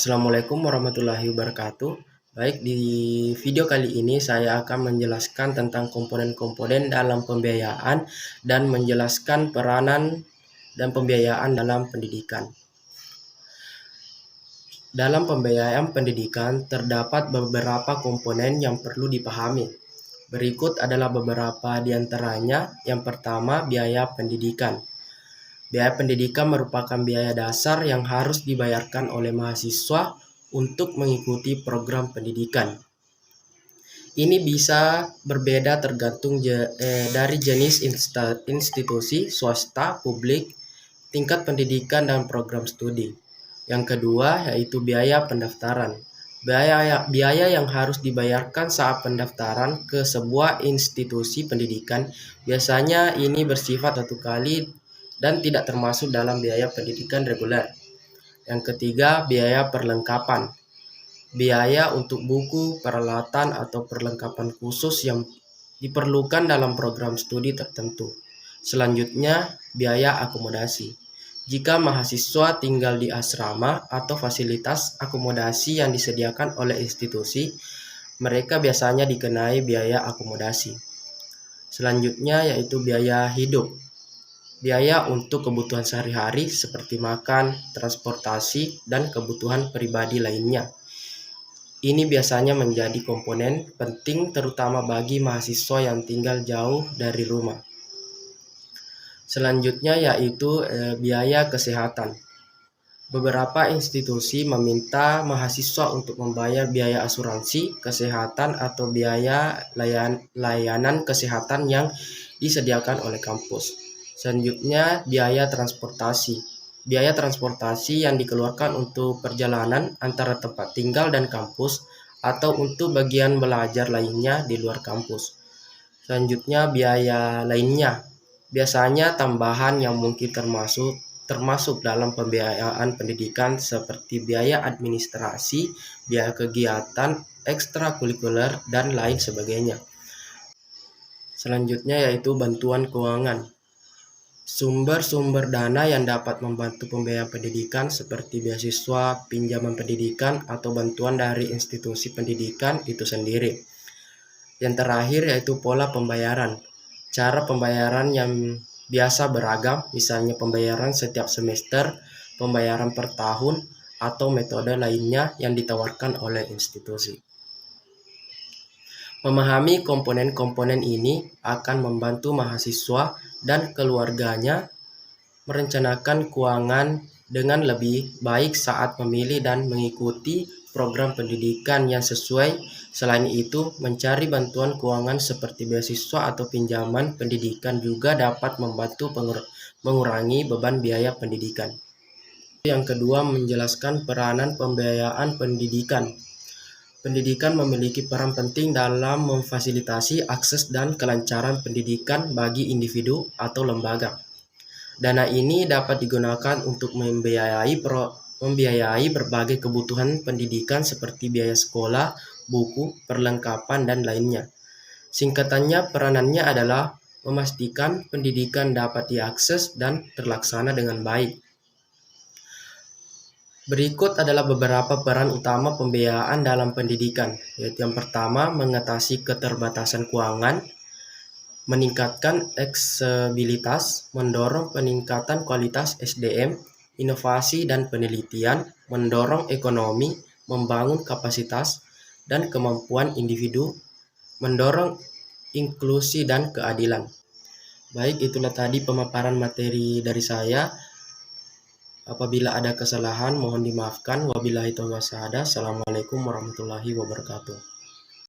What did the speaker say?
Assalamualaikum warahmatullahi wabarakatuh. Baik, di video kali ini saya akan menjelaskan tentang komponen-komponen dalam pembiayaan dan menjelaskan peranan dan pembiayaan dalam pendidikan. Dalam pembiayaan pendidikan terdapat beberapa komponen yang perlu dipahami. Berikut adalah beberapa di antaranya. Yang pertama, biaya pendidikan. Biaya pendidikan merupakan biaya dasar yang harus dibayarkan oleh mahasiswa untuk mengikuti program pendidikan. Ini bisa berbeda tergantung dari jenis institusi, swasta, publik, tingkat pendidikan, dan program studi. Yang kedua yaitu biaya pendaftaran. Biaya yang harus dibayarkan saat pendaftaran ke sebuah institusi pendidikan. Biasanya ini bersifat satu kali dan tidak termasuk dalam biaya pendidikan reguler. Yang ketiga, biaya perlengkapan. Biaya untuk buku, peralatan, atau perlengkapan khusus yang diperlukan dalam program studi tertentu. Selanjutnya, biaya akomodasi. Jika mahasiswa tinggal di asrama atau fasilitas akomodasi yang disediakan oleh institusi, mereka biasanya dikenai biaya akomodasi. Selanjutnya yaitu biaya hidup. Biaya untuk kebutuhan sehari-hari seperti makan, transportasi, dan kebutuhan pribadi lainnya. Ini biasanya menjadi komponen penting terutama bagi mahasiswa yang tinggal jauh dari rumah. Selanjutnya yaitu biaya kesehatan. Beberapa institusi meminta mahasiswa untuk membayar biaya asuransi kesehatan atau biaya layanan kesehatan yang disediakan oleh kampus. Selanjutnya, biaya transportasi. Biaya transportasi yang dikeluarkan untuk perjalanan antara tempat tinggal dan kampus atau untuk bagian belajar lainnya di luar kampus. Selanjutnya, biaya lainnya. Biasanya tambahan yang mungkin termasuk dalam pembiayaan pendidikan seperti biaya administrasi, biaya kegiatan ekstrakurikuler, dan lain sebagainya. Selanjutnya yaitu bantuan keuangan. Sumber-sumber dana yang dapat membantu pembiayaan pendidikan seperti beasiswa, pinjaman pendidikan, atau bantuan dari institusi pendidikan itu sendiri. Yang terakhir yaitu pola pembayaran. Cara pembayaran yang biasa beragam, misalnya pembayaran setiap semester, pembayaran per tahun, atau metode lainnya yang ditawarkan oleh institusi. Memahami komponen-komponen ini akan membantu mahasiswa dan keluarganya merencanakan keuangan dengan lebih baik saat memilih dan mengikuti program pendidikan yang sesuai. Selain itu, mencari bantuan keuangan seperti beasiswa atau pinjaman pendidikan juga dapat membantu mengurangi beban biaya pendidikan. Yang kedua, menjelaskan peranan pembiayaan pendidikan. Pendidikan memiliki peran penting dalam memfasilitasi akses dan kelancaran pendidikan bagi individu atau lembaga. Dana ini dapat digunakan untuk membiayai berbagai kebutuhan pendidikan seperti biaya sekolah, buku, perlengkapan, dan lainnya. Singkatannya, peranannya adalah memastikan pendidikan dapat diakses dan terlaksana dengan baik. Berikut adalah beberapa peran utama pembiayaan dalam pendidikan, yaitu yang pertama, mengatasi keterbatasan keuangan, meningkatkan aksesibilitas, mendorong peningkatan kualitas SDM, inovasi dan penelitian, mendorong ekonomi, membangun kapasitas dan kemampuan individu, mendorong inklusi dan keadilan. Baik, itulah tadi pemaparan materi dari saya. Apabila ada kesalahan mohon dimaafkan. Wabillahi taufiq wal hidayah. Assalamualaikum warahmatullahi wabarakatuh.